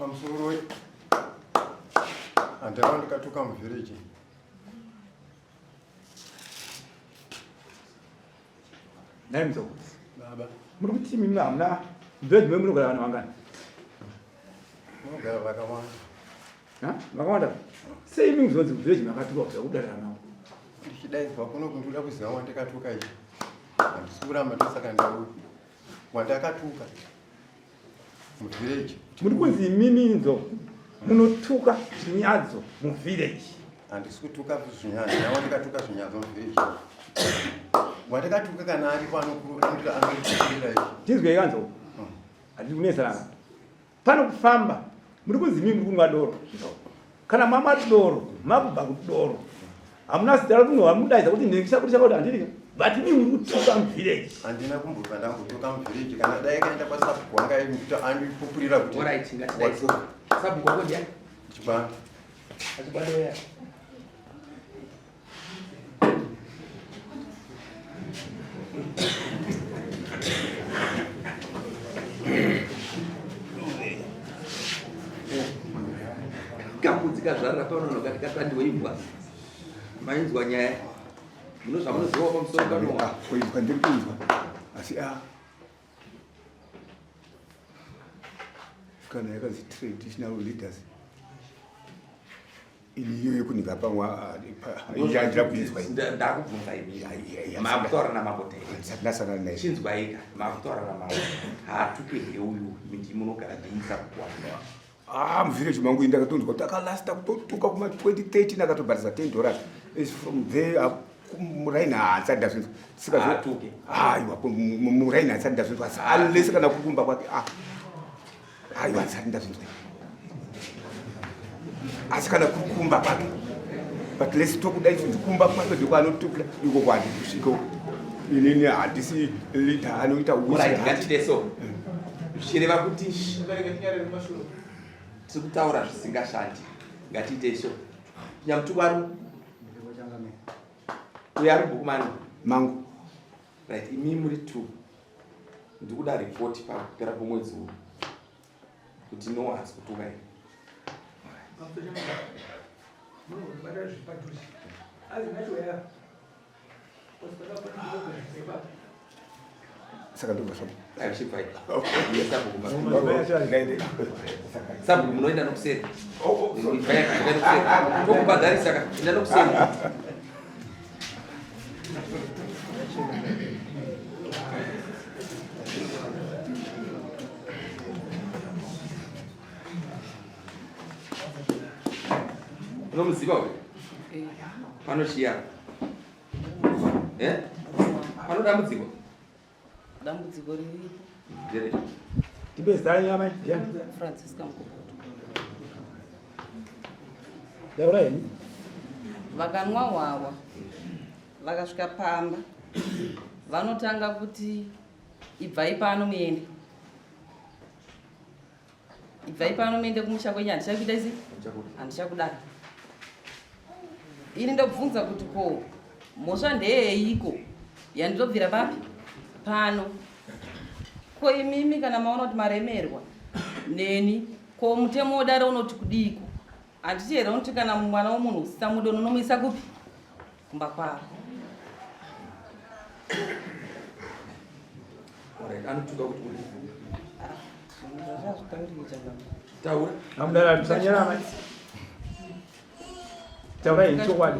pamusoro andava ndikatuka muvillage naye mzoko baba muri kuti mimi hamna village mwe munogara vanhu vangani munogara vakawanda vakawanda sei imi muzonzi village makatuka kuza kudarira navo ndichidaidzwa kuno kundoda kuziva wandikatuka izvi handisi kuramba ndosaka ndauya wandakatuka muvillage muri kunzi imimi nzoko munotuka zvinyadzo muvillage handisi kutuka zvinyadzo nawandikatuka zvinyadzo muvillage wandakatuka kana aripo anokuruira izvi tinzwe ikanzo handiri kunesana pano kufamba muri kunzi imimi muri kunwa doro kana mamati doro makubva kuti doro hamuna zita rokuno hamudaidza kuti ndichakuti kuti handiri but mimi muri kutuka muvillage handina kumbobva ndambotuka muvillage kana dai kaenda pasabhuku wanga kuti andipupurira kuti sabhuku wako ndiani chibanda achibanda kakudzika zvarira paunono katika tandiwoibwa mainzwa nyaya munozva munoziva pamusoro panowa kuizwa ndiri kuizwa asi kana yakazi traditional leaders iniyo yekuniga pamwa yandira kuizwa ndakubvunza imi makutaura namabotei nasangana naye chinzwa ika makutaura namabo hatuke heuyu mindi munogara ndiisa kukwanoa muvillage mangu indakatonzwa kuti akalasta kutotuka kuma 2013 akatobharisa $10 is from there muraini haatsadi zvinzwa hatuke aiwa muraini haatsadi zvinzwa asi alese kana kukumba kwake aiwa hatsadi ndazvinzwa asi kana kukumba kwake but lesi tokudai kumba kwake ndiko anotukira iko kwandi kusviko inini handisi lita anoita uratidate so zvichireva kuti tiri kutaura zvisingashandi ngatiite so nyamutukwaru uyo ari bhuku mani mangu right imi muri 2 ndikuda ripoti pakupera kwemwedzi uyu kuti no hasi kutuka ii saka ndobva sabhuku munoenda nokuseri tokubhadharisaka enda nokuseri unomuziva uyu panochiya pano dambudziko riripo ndibezita nyama Francisca Mkuputu daura heni vakanwa hwawa vakasvika pamba vanotanga kuti ibvai pano muende kumusha kwenyu handichakuita isi handichakudara ini ndobvunza kuti ko mhosva ndeyeiko yandinobvira papi pano ko imimi kana maona kuti maremerwa neni ko mutemo wodaro unoti kudiko handiti here unoti kana mwana womunhu usisa mudono unomuisa kupi kumba kwaro anotuka kuti zvazvazvikandiita taura amudara musanyarama taura heni chokwadi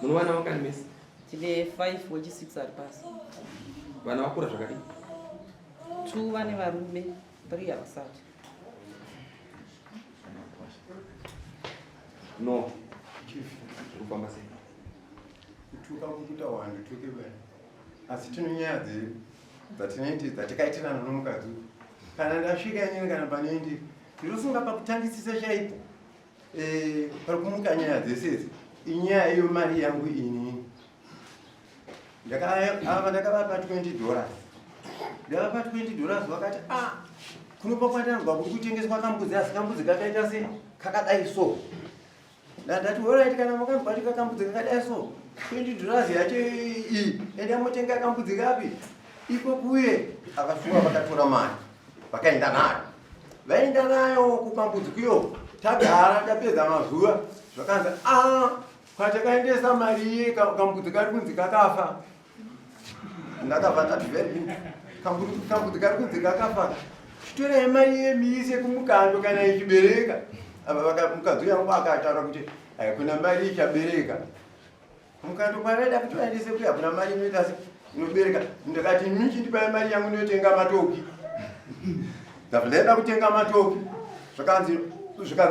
muno vana vangani mese tine 5 wechi6 ari pasi vana vakura zvakadii 2 vane varume 3 havasati no zvirikufamba sei kutuka kukuta wandituke bani asi tino nyaya dzatinoiti dzatikaitirana nomukadzi kana ndasvika inini kana panendi ndinofunga pakutangisisa chaipo parikumuka nyaya dzesezi inyaya iyo mari yangu inini ndakavapa $20 ndavapa $20 vakati kunopa kwatanzwa kuri kutengeswa kambudzi asi kambudzi kakaita se kakadai so ndati orit kana makanzwa kuti kakambudzi kakadai so $20 yacho iyi ende amotenga kambudzi kapi iko kuye akasuka vakatora mari vakaenda nayo vaenda nayo kukwambudzi kuyo tagara tapedza mazuva zvakanzi kwatakaendesa mari iye kambudzi kari kunzi kakafa ndakabva ndati very good kambudzi kari kunzi kakafa chitorei mari iye miise kumukando kana ichibereka apa mukadzi yangu akataura kuti kuna mari ichabereka mukando kwavaida kuti vaendese kuya kuna mari inoita inobereka ndakati ini chindipai mari yangu inotenga matoki ndaenda kutenga matoki zvakanzi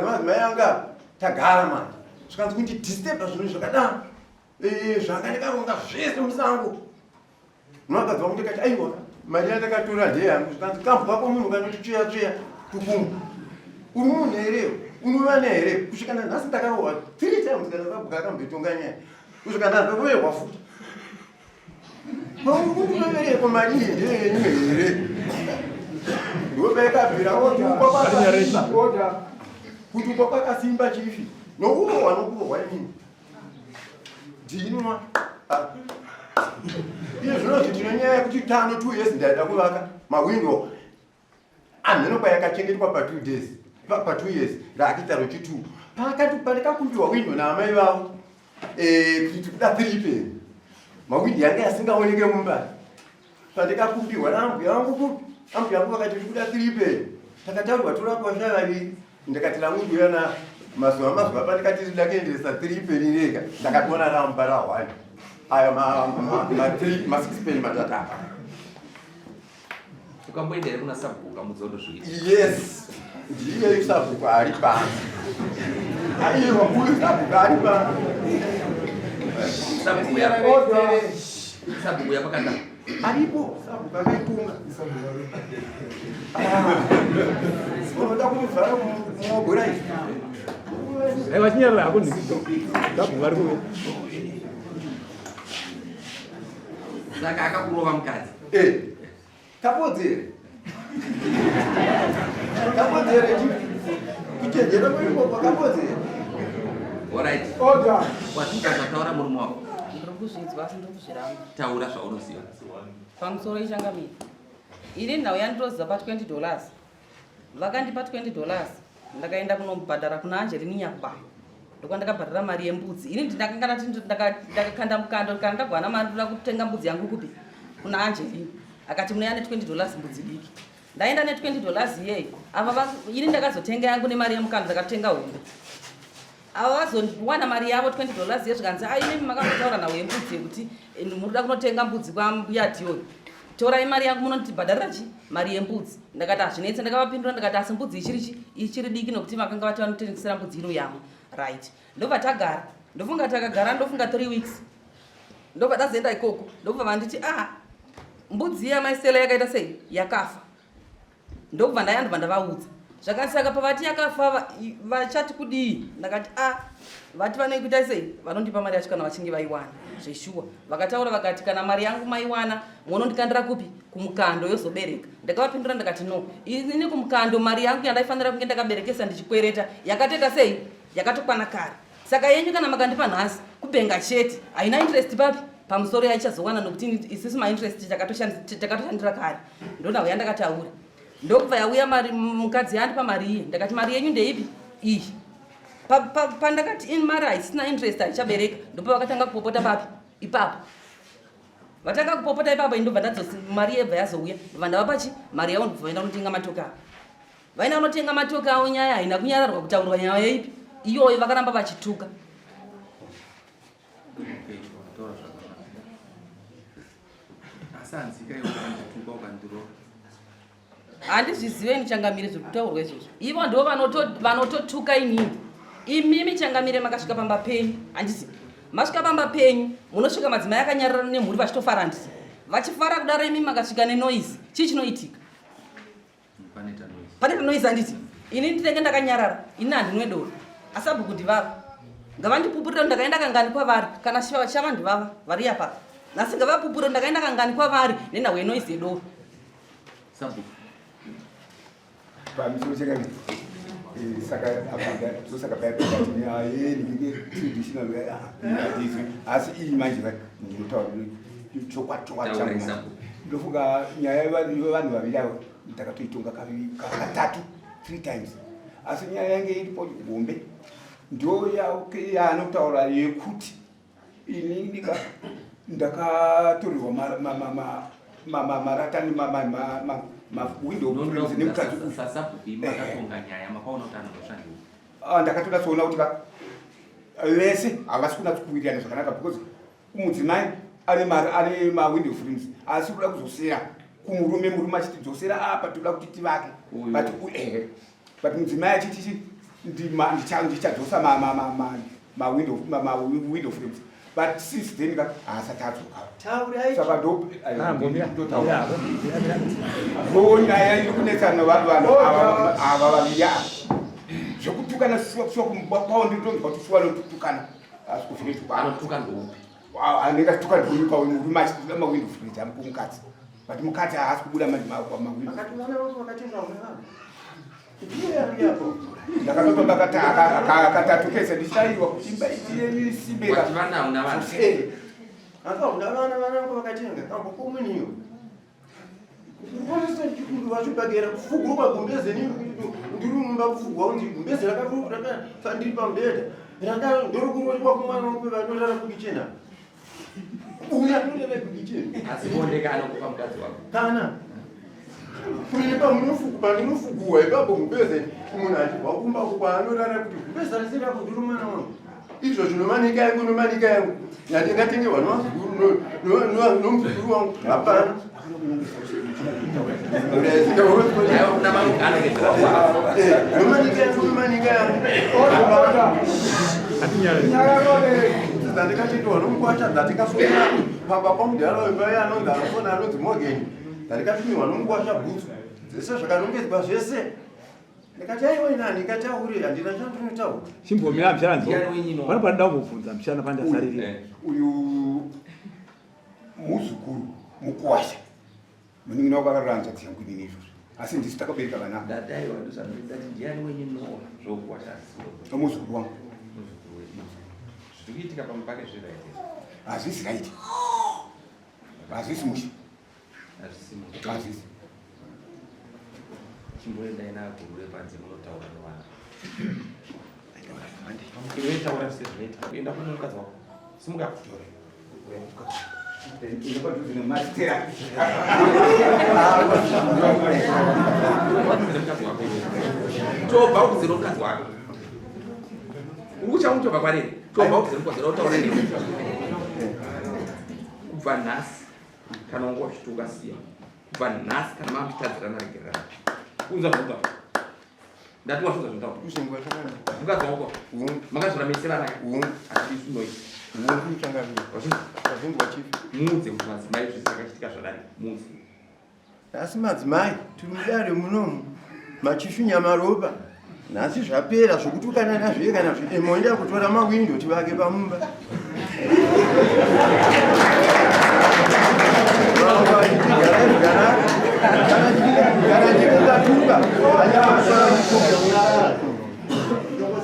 madzimai anga tagara mani zvakanzi kuti disturba zvinhu zvakadaro zvakandikaronga zvese musango nokadzi vangu ndikati aiwa mari yandakatora ndeyangu zvakanzi kamvwa komunhu kanoti tsveya tukumbu uri munhu here unovana here kusvika nanhasi ndakarohwa 3 times kana sabhuka akambotonga nyaya kusvika ndandoverwa futi paukunovereko mari iyi ndeyenyu here ndopaikabvira kutukwa kwakasimba chifi nokurohwa inini ndinwa iye zvinozvi tinonyaya yekuti tano 2 years ndaida kuvaka mawindo anhenopa yakachengetwa pa2 days pa2 years ndaakita rochi2 pakati pandikakumbiwa windo naamai vavo kuti kuda 3 peni mawindi yanga yasingaoneke mumba pandikakumbiwa naambu yangu kuti ambu yangu vakati kuda 3 peni takataurirwa torapwa zvavaviri ndakati ramuduyana mazuva pandikati ndakaendesa 3 peni rega ndakatoona ramubara 1 aya ma6 peni matatapa ukamboenda kuna sabhuka mudzondo zviri yes ndiye sabhuka ari pansi aiwa kuyu sabhuka ari pansi sabhuku yapakanda aripo sabhuka akaitunga unoda kumuvhara muogora izvi aiwa chinyarira hako ndikito sabhuka ari kuve saka akakurova mukadzi kapodzere kuchenjera kwaikokwa kapodzere alright watika zvataura murume wako ndiri kuzvinzwa asi ndiri kuzviramba taura zvaunoziva pamusoro ichangamira ini nhau yandinoziva pa$20 vakandipa $20 ndakaenda kunomubhadhara kuna Angelini Nyakuba ndokwandakabhadhara mari yembudzi ini ndakakanda mukando kana ndagwana mari ndoda kutenga mbudzi yangu kupi kuna Angelini akati munoya ne$20 mbudzi diki ndaenda ne$20 iyeyi apa ini ndakazotenga yangu nemari yemukando ndakatenga hombe ava vazowana mari yavo $20 iye zvikanzi aimimi makambotaura nhau yembudzi yekuti munoda kunotenga mbudzi kwamuyadhiyoyo torai mari yangu munondibhadharira chi mari yembudzi ndakati hazvinetse ndakavapindura ndakati asi mbudzi ichiri diki nokuti makanga vati vanotengesera mbudzi ino yamo right ndobva tagara ndofunga takagara ndofunga 3 weeks ndobva tazoenda ikoko ndobva vanditi mbudzi yamaisela yakaita sei yakafa ndobva ndayandobva ndavaudza zvakasaka pavati yakafa vachati kudii ndakati vati vanoikuita sei vanondipa mari yacho kana vachinge vaiwana zveshuwa vakataura vakati kana mari yangu maiwana munondikandira kupi kumukando yozobereka ndakavapindura ndakati no ini kumukando mari yangu yandaifanira kunge ndakaberekesa ndichikwereta yakatoita sei yakatokwana kare saka yenyu kana makandipa nhasi kubenga chete haina interest papi pamusoro yaichazowana nokuti isisi mainterest takatoshandira kare ndonhau yandakataura ndokubva yauya mukadzi yandipa mari iye ndakati mari yenyu ndeipi iyi pandakati ini mari haisina interest haichabereka ndopa vakatanga kupopota papi ipapo vatanga kupopota ipapo indobva ndadzosi mari yebva yazouya ndobva ndavapachi mari yavo ndobva vaenda kunotenga matoka avo vaenda kunotenga matoka avo nyaya haina kunyararwa kutaurwa nyaya yeipi iyoyo vakaramba vachituka handizviziveni changamire zviri kutaurwa izvozvo ivo ndo vanototuka inini imimi changamire makasvika pamba penyu handizivi masvika pamba penyu munosvika madzimai akanyarara nemhuri vachitofara handisi vachifara kudaro imimi makasvika nenoisi chii chinoitika paneta noisi handiti ini ndinenge ndakanyarara ini handinwe doro asabhuku ndivava ngavandipupurira ndakaenda kangani kwavari kana shava ndivava vari yapapa nhasi ngavapupurira ndakaenda kangani kwavari nenhau yenoisi yedoro sabhuku pamisoro chakati saka apanga tosaka payapekati ndinge traditional ndizvi asi iyi manje ndinotaura chokwatokwata changu ndofunga nyaya yevanhu vaviri avo ndakatoitonga katatu 3 times. Asi nyaya yange iripo Gombe ndio yaanotaura yekuti ini ndakatorerwa maratani window frames Nemukadzi ndakatoda kuona kuti vese havasi kuda kuwirirana zvakanaka because mudzimai ane window frames asi kuda kuzosera murume achitidzosera apa toda kuti tivake but mudzimai achiti ndichadzosa window frames but since then haasati adzoka nyaya iri kunetsana navanhu ava vaviri ava zvekutukana kwao nditonzwa kuti shuwa notutukana asi kuzvinotuka anenge atuka ndomuka murume achitida mawindo frames ari kumukadzi but mukadzi haasi kubuda mawindo ndakatotoba katatu kese ndichaiwa kuchimba itisibera vachibagera kufugurwa gumbeze ndirumba kufugwa ndi gumbeze rakafandiri pambeda ndorokurochwa kumwana vanorara kukichena uya norara kukichena kana kuipa pamunofuguwa ipapo gumbeze munhu achibva kumba kwaanorara kuti gumbeze arisirako ndiri mwana wangu izvo zvinomanika yangu nomanika yangu ndingatengerwa nomuzukuru wangu hapana ndandikachitiwa nomukwasha ndatikasona pamba pamudhara wepaya anonzi anosona anonzi mogeni ndandikatumirwa nomukwasha bhutsu zvese zvakanongedzwa zvese ndikati aiwa inani ikatauri handina chandinotaura chimbomira mshanzo pana panoda kuvhunza mshana pandasarira uyu muzukuru mukwasha muningina wakaranza tiyanguinini izvozvo asi ndisi takabereka vana muzukuru wangu hazvisi raiti hazvisi mushi hazvisi chimboendai nagurure panze munotaura nevana enda kune mukadzi wako simungakutora tobva ukuzira mukadzi wako ukuchamutobva kwarere tobva ukuzira mukadzi wako kubva nhasi kana unga wachituka siya kubva nhasi kana mamutadzirana regerana unza zvota ndati wasvika zvota mukadzi wako makazviramisirana achisunoita mudze kuti madzimai zvese akachitika zvadari mudze asi madzimai tiri mudare munomu machishunya maropa nhasi zvapera zvokutukana nazve kana zvemoenda kutora mawindo tivake pamumba kana ndikungatuka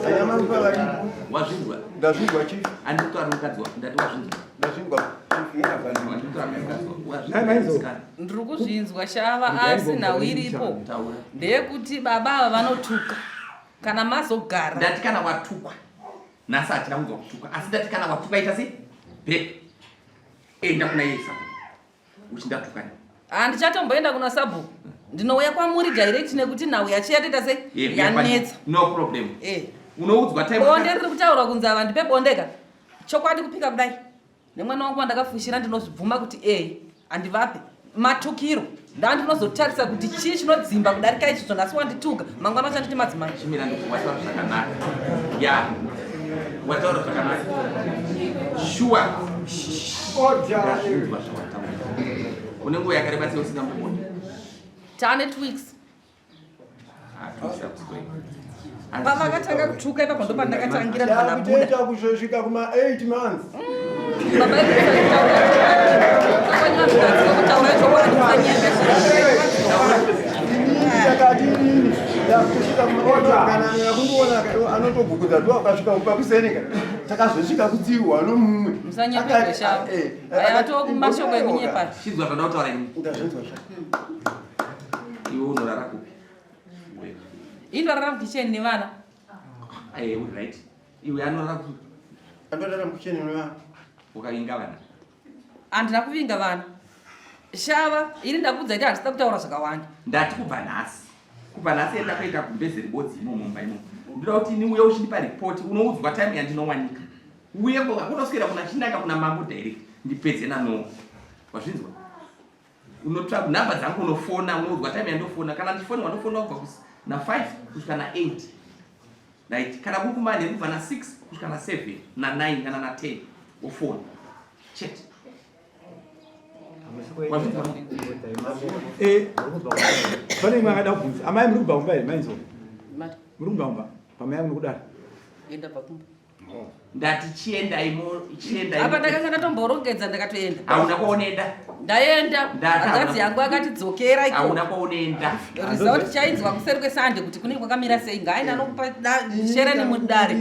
anyamarupa varipo wazvingwa ndazvingwa chifu andikutora mukadzi wako ndati wazvingwa ndazvingwa ndiri kuzvinzwa shava asi nhau iripo ndeyekuti baba ava vanotuka kana mazogara ndati kana watukwa nhasi hatina kunzwa kutukwa asi ndati kana watukwa ita sei be enda kuna yesa uchindatukani handichatomboenda kuna sabhuku ndinouya kwamuri direct nekuti nhau yachiyatita sei yanetsa no problem unoudzwa bonde riri kutaura kunzi ava ndipe bondeka chokwadi kupika kudai nemwana wangu wandakafushira ndinozvibvuma kuti handivape matukiro ndandinozotarisa kuti chii chinodzimba kudarika ichizvo nhasi wandituka mangwana chanditi madzimai chimira ndikuwataura zvakanaka ya wataura zvakanaka shuwa ndazvinzwa zvawataura une nguva yakareba sei usingamboboni taane 2 weeks pavakatanga kutuka ipapo ndo pandakatangira ndakutoita kusvika kuma 8 months kundiona anotobvukudza ndo akasvika pakusenika takazosvika kutsiwa nomumwe mashoko ekunyepa chidzwa zvanda kutaura ini ndazvinzwa iwe unorara kupi indorara mukisheni nevana. Right. Iwe anorara kuti andorara mukisheni nevana. Ukavinga vana. Handina kuvinga vana. Shava iri ndakudza kuti handisida kutaura zvakawanda. Ndati kubva nhasi. Kubva nhasi endakaita kumbeze ribodzi imo mumba imo. Ndinoda kuti ini uye uchindipa report unoudzwa time yandinowanika. Uye kunoswera kuna chindaika kuna Mambo direct ndipedze nano. Wazvinzwa? Unotsvaga namba dzangu unofona unoudzwa time yandofona kana ndifoni wanofona kubva na 5 kusvika na 8. Right? Kana kuri kumane kubva na 6 kusvika na 7 na 9 kana na 10 ofona. Chet. Pane imwe akada kubvunza amai muri kubva kumba here mainzo muri kubva kumba pamai muri kudara Enda pakumba. Ndati chiendai Apa ndakanga ndatomborongedza ndakatoenda. hauna kwaunenda. Ndaenda. Hanzvadzi yangu akatidzokera iko. Hauna kwaunenda. Result chainzwa kuseri kwesande kuti kune kwakamira sei ngaenda nokupa shera nemudare.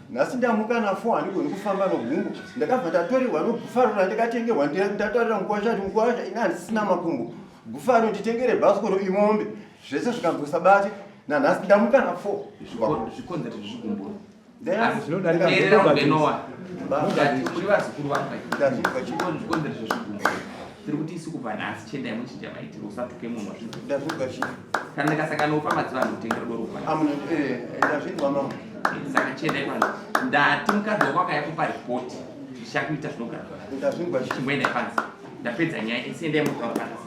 Nhasi ndamuka na 4 handigoni kufamba nogungu. Ndakabva ndatorerwa nobhufaro ndakatengerwa ndatorera nguwasha ina handisina makumbo. Bhufaro nditengere bhasikoro imombe. Zvese zvikambosabati nanhasi ndamuka na 4. Zvikonzero zvezvikumburo. zvinodarika Benoa. Ndati muri vazukuru vangu. Zvikonzero zvezvikumburo. Tiri kuti isi kubva nhasi chiendai muchinja maitiro usatuke munhu wazvinzwa. Kana ndikasaka nopa madziva anotengera doro kwa. Ndazvinzwa mama. Saka chiendai pano. Ndati mukadzi wako akayakupa ripoti. Zvichakuita zvinogara. Ndazvinzwa Chimboendai pansi. Ndapedza nyaya isi endai mutaura pansi.